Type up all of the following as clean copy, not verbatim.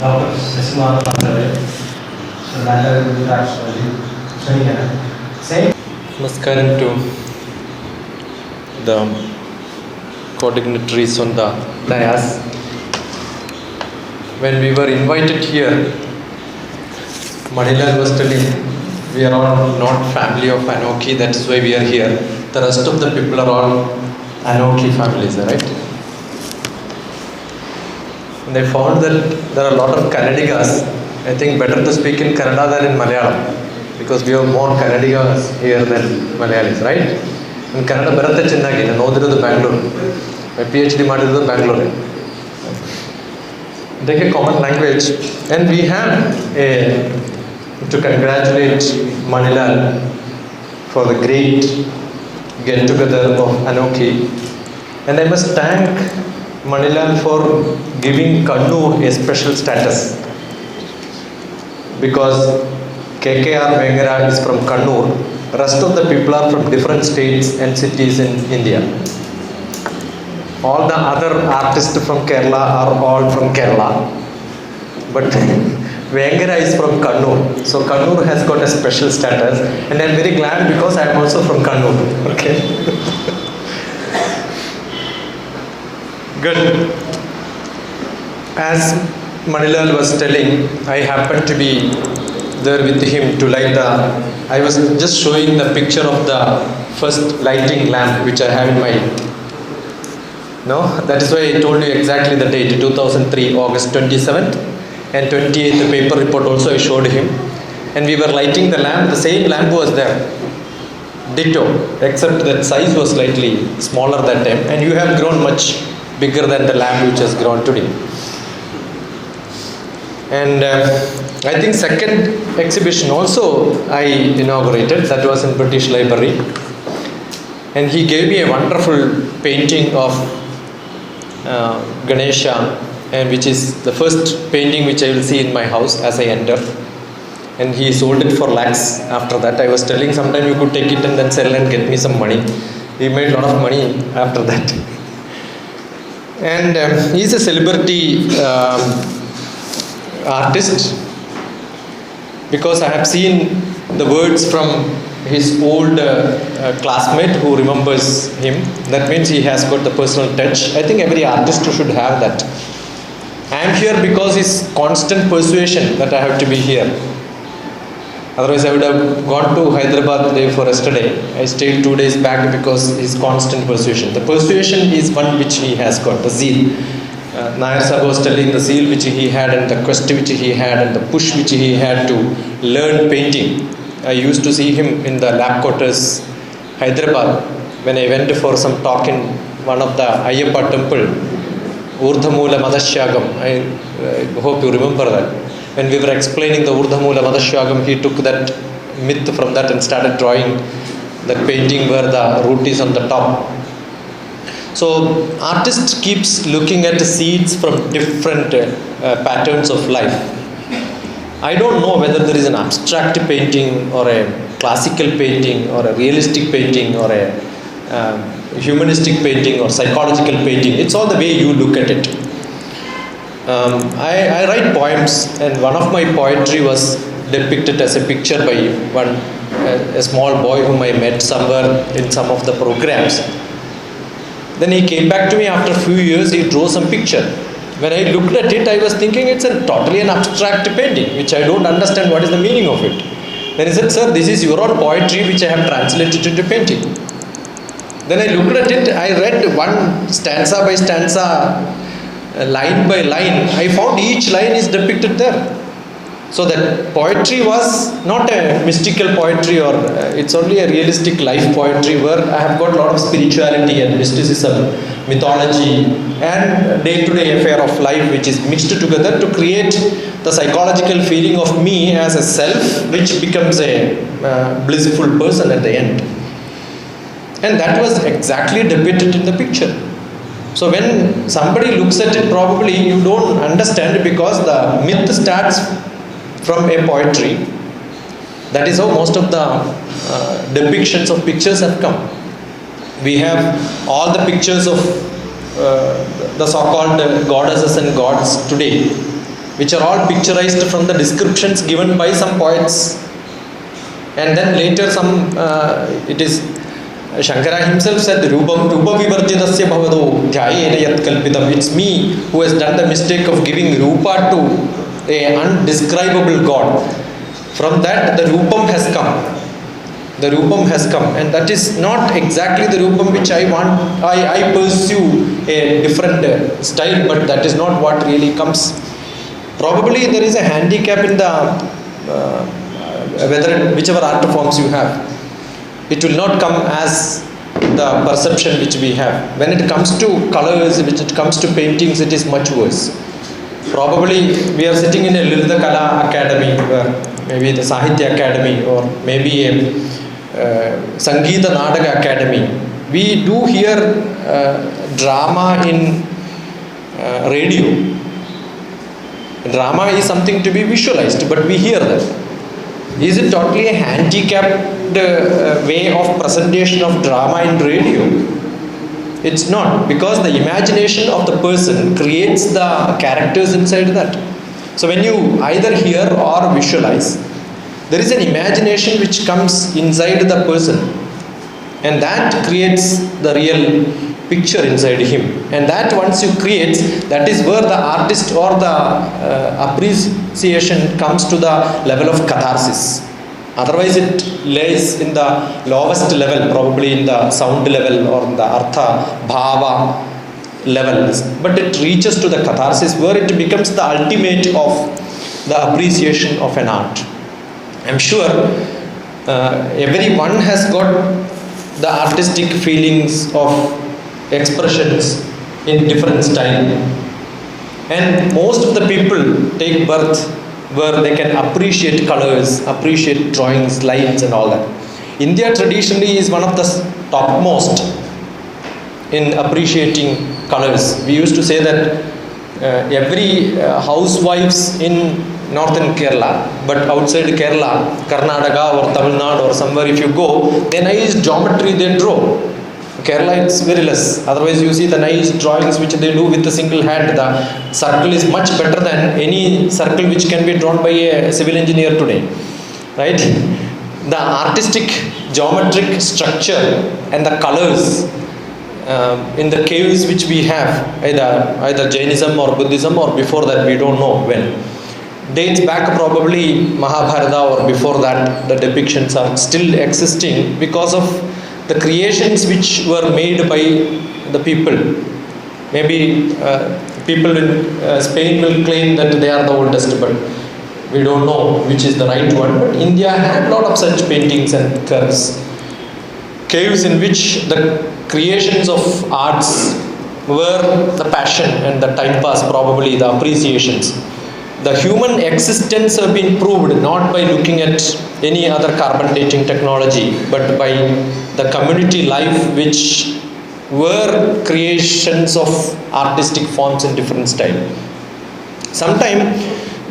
Dr. Sesiman so that will be actually same. Namaskaram to the co-dignitaries on the dais. When we were invited here, ManiLal was telling we are all not family of Anoki, that is why we are here. The rest of the people are all Anoki families, right? And I found that there are a lot of Kannadigas. I think better to speak in Kannada than in Malayalam, because we have more Kannadigas here than Malayalis, right? In Kannada ಬರುತ್ತೆ ಚೆನ್ನಾಗಿ ನಾನು ಓದಿರೋದು Bangalore PhD ಮಾಡಿರೋದು ಬ್ಯಾಂಗ್ಳೂರೇ take a common language, and we have to congratulate ManiLal for the great get together of Anoki, and I must thank ManiLal for giving Kannur a special status, because KKR Vengara is from Kannur, rest of the people are from different states and cities in India. All the other artists from Kerala are all from Kerala, but Vengara is from Kannur, so Kannur has got a special status, and I am very glad because I am also from Kannur. Okay. Good. As ManiLal was telling, I happened to be there with him to light the. I was just showing the picture of the first lighting lamp which I have in my. No, that is why I told you exactly the date, 2003, August 27th, and 28th, the paper report also I showed him. And we were lighting the lamp, the same lamp was there, ditto, except that size was slightly smaller that time, and you have grown much bigger than the lamp which has grown today. And I think second exhibition also I inaugurated, that was in British Library, and he gave me a wonderful painting of Ganesha, and which is the first painting which I will see in my house as I enter, and he sold it for lakhs. After that I was telling sometime you could take it and then sell and get me some money. He made a lot of money after that. And he is a celebrity artist, because I have seen the words from his old classmate who remembers him. That means he has got the personal touch. I think every artist should have that. I am here because his constant persuasion that I have to be here. Otherwise I would have gone to Hyderabad day for yesterday. I stayed 2 days back because his constant persuasion. The persuasion is one which he has got, the zeal. Nair Sahib was telling the zeal which he had, and the quest which he had, and the push which he had to learn painting. I used to see him in the lab quarters, Hyderabad, when I went for some talk in one of the Ayyappa temple, Urdhamula Madashyagam. I hope you remember that. When we were explaining the Urdhamula Madashyagam, he took that myth from that and started drawing that painting where the root is on the top. So artist keeps looking at seeds from different patterns of life. I don't know whether there is an abstract painting or a classical painting or a realistic painting or a humanistic painting or psychological painting. It's all the way you look at it. I write poems, and one of my poetry was depicted as a picture by a small boy whom I met somewhere in some of the programs. Then he came back to me after a few years, he drew some picture. When I looked at it, I was thinking it's totally an abstract painting, which I don't understand what is the meaning of it. Then he said, sir, this is your own poetry which I have translated into painting. Then I looked at it, I read one stanza by stanza, line by line. I found each line is depicted there. So that poetry was not a mystical poetry, or it's only a realistic life poetry where I have got a lot of spirituality and mysticism, mythology and day-to-day affair of life which is mixed together to create the psychological feeling of me as a self which becomes a blissful person at the end. And that was exactly depicted in the picture. So when somebody looks at it, probably you don't understand, because the myth starts from a poetry. That is how most of the depictions of pictures have come. We have all the pictures of the so-called goddesses and gods today. which are all picturized from the descriptions given by some poets. And then later it is Shankara himself said, Rupam Rupa Vivarjitasya Bhavado Dhyayena Yat Kalpitam. It's me who has done the mistake of giving Rupa to an undescribable God. From that the Rupam has come. The Rupam has come, and that is not exactly the Rupam which I want. I pursue a different style, but that is not what really comes. Probably there is a handicap in the whichever art forms you have. It will not come as the perception which we have. When it comes to colors, when it comes to paintings, it is much worse. Probably we are sitting in a Lilitha Kala Academy, or maybe the Sahitya Academy, or maybe a Sangeetha Nataka Academy. We do hear drama in radio. Drama is something to be visualized, but we hear that. Is it totally a handicapped way of presentation of drama in radio? It's not, because the imagination of the person creates the characters inside that. So when you either hear or visualize, there is an imagination which comes inside the person, and that creates the real picture inside him. And that once you create, that is where the artist or the appreciation comes to the level of catharsis. Otherwise it lays in the lowest level, probably in the sound level or in the artha bhava level, but it reaches to the catharsis where it becomes the ultimate of the appreciation of an art. I'm sure everyone has got the artistic feelings of expressions in different style, and most of the people take birth where they can appreciate colors, appreciate drawings, lines and all that. India traditionally is one of the topmost in appreciating colors. We used to say that every housewives in northern Kerala, but outside Kerala, Karnataka or Tamil Nadu or somewhere if you go, the nice geometry they draw. Kerala it's very less. Otherwise you see the nice drawings which they do with a single hand. The circle is much better than any circle which can be drawn by a civil engineer today, right? The artistic geometric structure and the colors in the caves which we have, either Jainism or Buddhism or before that, we don't know when, dates back probably Mahabharata or before that. The depictions are still existing because of the creations which were made by the people. Maybe people in Spain will claim that they are the oldest, but we don't know which is the right one. But India had a lot of such paintings and curves. Caves in which the creations of arts were the passion and the time pass, probably the appreciations. The human existence have been proved not by looking at any other carbon dating technology, but by the community life which were creations of artistic forms in different style. Sometimes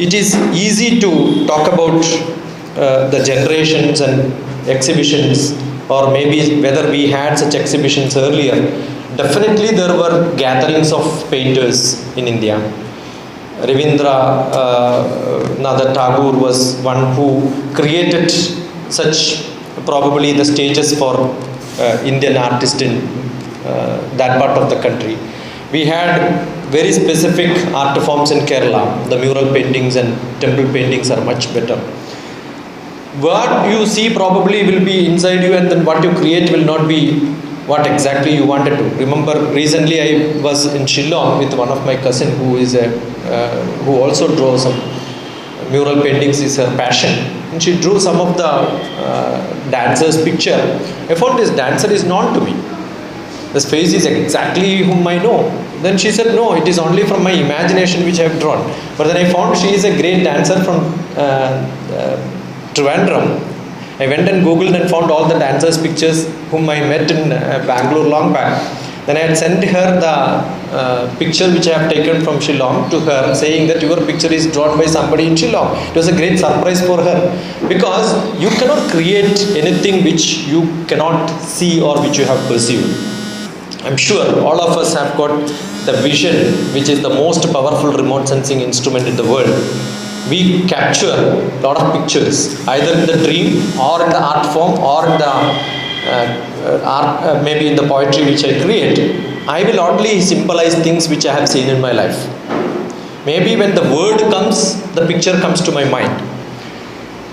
it is easy to talk about the generations and exhibitions, or maybe whether we had such exhibitions earlier. Definitely there were gatherings of painters in India. Rabindranath Tagore was one who created such probably the stages for Indian artists in that part of the country. We had very specific art forms in Kerala. The mural paintings and temple paintings are much better. What you see probably will be inside you, and then what you create will not be what exactly you wanted to. Remember, recently I was in Shillong with one of my cousin who is who also draws some mural paintings, is her passion, and she drew some of the dancers' picture. I found this dancer is known to me. This face is exactly whom I know. Then she said, no, it is only from my imagination which I have drawn. But then I found she is a great dancer from Trivandrum. I went and googled and found all the dancers' pictures whom I met in Bangalore long back. Then I had sent her the picture which I have taken from Shillong to her, saying that your picture is drawn by somebody in Shillong. It was a great surprise for her, because you cannot create anything which you cannot see or which you have perceived. I'm sure all of us have got the vision, which is the most powerful remote sensing instrument in the world, we capture a lot of pictures, either in the dream or in the art form or in the art, maybe in the poetry which I create. I will only symbolize things which I have seen in my life. Maybe when the word comes, the picture comes to my mind.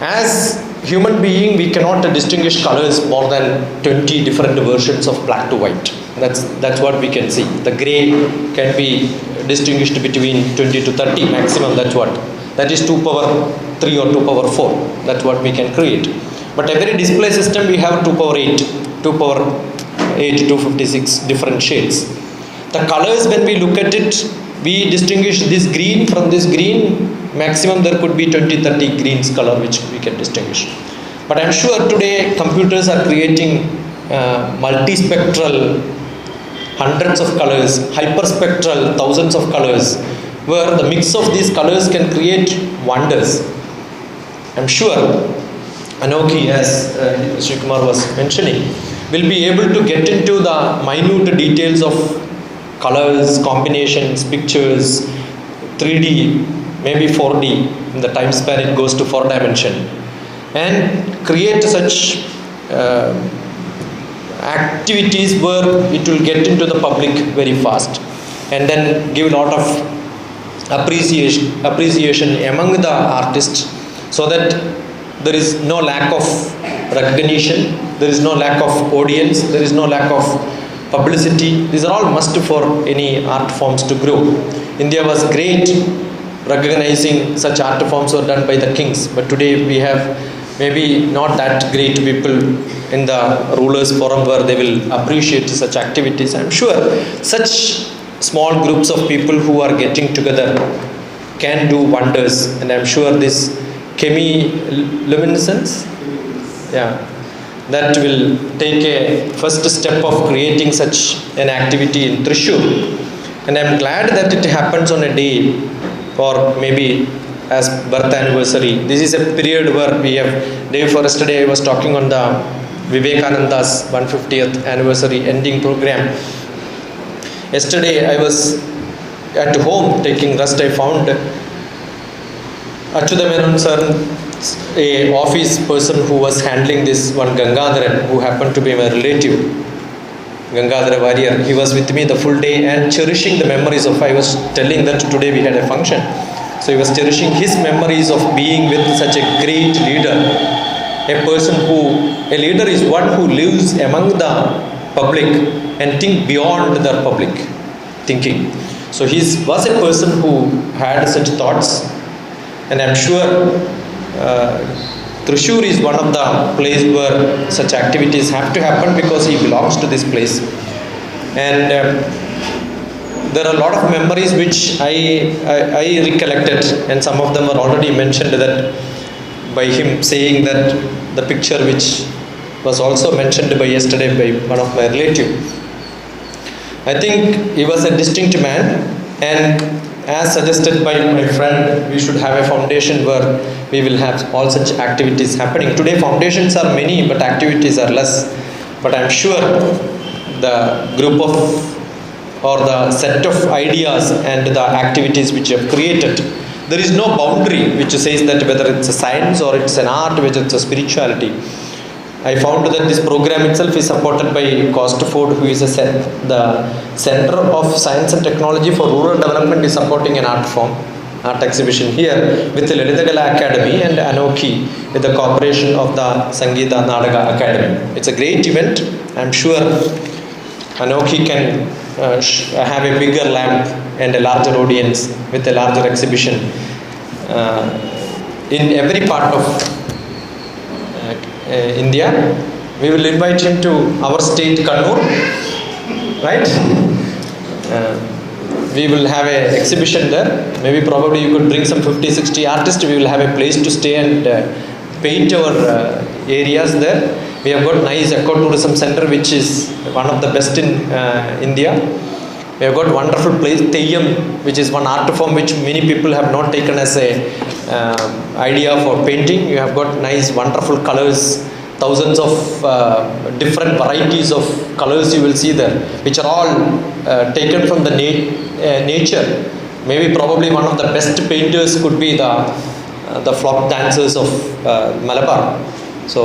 As human being, we cannot distinguish colors more than 20 different versions of black to white. That's what we can see. The gray can be distinguished between 20 to 30 maximum. That is 2 power 3 or 2 power 4. That's what we can create. But every display system we have 2 power 8, 2 power 8, 256 different shades. The colors, when we look at it, we distinguish this green from this green. Maximum there could be 20-30 greens color which we can distinguish. But I'm sure today computers are creating multispectral hundreds of colors, hyperspectral thousands of colors, where the mix of these colors can create wonders. I'm sure Anoki, as Sri Kumar was mentioning, will be able to get into the minute details of colors, combinations, pictures, 3D, maybe 4D, in the time span it goes to 4 dimension, and create such activities where it will get into the public very fast, and then give a lot of appreciation among the artists, so that there is no lack of recognition, there is no lack of audience, there is no lack of publicity. These are all must for any art forms to grow. India was great recognizing such art forms were done by the kings, but today we have maybe not that great people in the rulers forum where they will appreciate such activities. I'm sure such small groups of people who are getting together can do wonders, and I'm sure this chemiluminescence, that will take a first step of creating such an activity in Thrissur. And I'm glad that it happens on a day, or maybe as birth anniversary. This is a period where we have, day before yesterday I was talking on the Vivekananda's 150th anniversary ending program. Yesterday I was at home taking rest. I found Achyuta Menon sir, a office person who was handling this one, Gangadharan, who happened to be my relative, Gangadhara warrior. He was with me the full day and cherishing the memories of, I was telling that today we had a function. So he was cherishing his memories of being with such a great leader. A leader is one who lives among the public and think beyond the public thinking. So he was a person who had such thoughts, and I'm sure Thrissur is one of the places where such activities have to happen, because he belongs to this place. And there are a lot of memories which I recollected, and some of them are already mentioned, that by him saying that the picture which was also mentioned by yesterday by one of my relatives. I think he was a distinct man, and as suggested by my friend, we should have a foundation where we will have all such activities happening. Today foundations are many, but activities are less. But I'm sure the group of, or the set of ideas and the activities which you have created, there is no boundary which says that whether it's a science or it's an art, whether it's a spirituality. I found that this program itself is supported by Costford, who is the Center of Science and Technology for Rural Development, is supporting an art form, art exhibition here with the Nataka Academy and Anoki with the cooperation of the Sangeetha Nataka Academy. It's a great event. I'm sure Anoki can have a bigger lamp and a larger audience with a larger exhibition in every part of India. We will invite him to our state, Kannur, right? We will have an exhibition there. Maybe probably you could bring some 50-60 artists. We will have a place to stay and paint our areas there. We have got nice ecotourism center, which is one of the best in India. We have got wonderful place, Theyyam, which is one art form which many people have not taken as a idea for painting. You have got nice, wonderful colors, thousands of different varieties of colors you will see there, which are all taken from the nature. Maybe probably one of the best painters could be the flock dancers of Malabar. So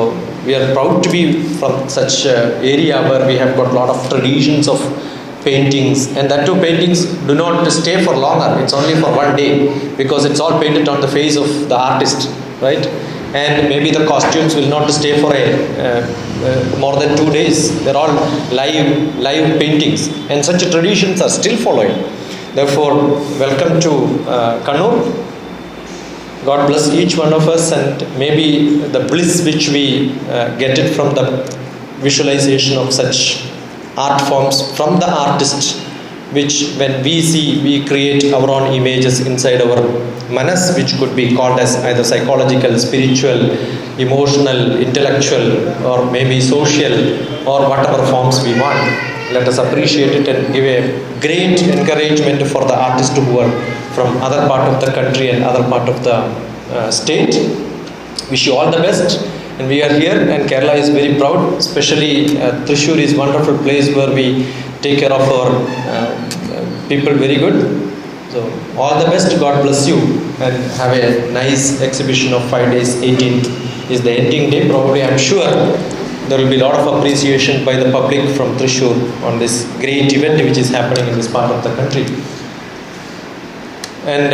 we are proud to be from such area where we have got a lot of traditions of paintings, and that too paintings do not stay for longer. It's only for one day because it's all painted on the face of the artist, right? And maybe the costumes will not stay for more than 2 days. They're all live paintings, and such traditions are still following. Therefore, welcome to Kannur. God bless each one of us, and maybe the bliss which we get it from the visualization of such art forms from the artist, which when we see, we create our own images inside our manas, which could be called as either psychological, spiritual, emotional, intellectual, or maybe social, or whatever forms we want. Let us appreciate it and give a great encouragement for the artists who are from other part of the country and other part of the state. Wish you all the best. And we are here, and Kerala is very proud. Especially Thrissur is a wonderful place where we take care of our people very good. So all the best. God bless you, and have a nice exhibition of 5 days. 18th is the ending day. Probably, I'm sure there will be a lot of appreciation by the public from Thrissur on this great event which is happening in this part of the country. And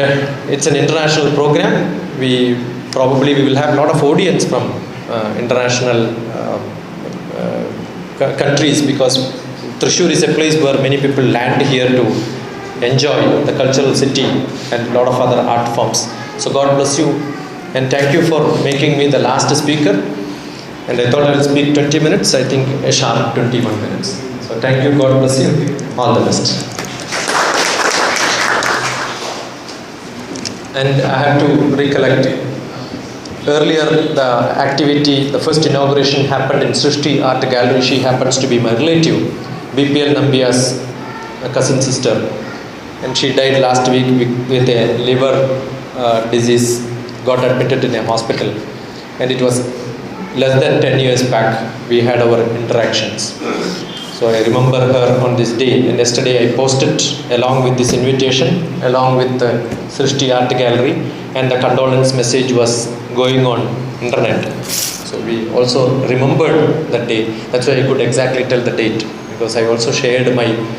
it's an international program. We will have a lot of audience from international countries, because Thrissur is a place where many people land here to enjoy the cultural city and a lot of other art forms. So God bless you, and thank you for making me the last speaker. And I thought I will speak 20 minutes. I think a sharp 21 minutes. So thank you. God bless you. All the best. And I have to recollect, earlier the activity, the first inauguration happened in Srishti Art Gallery. She happens to be my relative, BPL Nambiya's cousin sister, and she died last week with a liver disease, got admitted in a hospital, and it was less than 10 years back we had our interactions. So I remember her on this day, and yesterday I posted along with this invitation, along with the Srishti Art Gallery, and the condolence message was going on internet. So we also remembered that day. That's why I could exactly tell the date, because I also shared my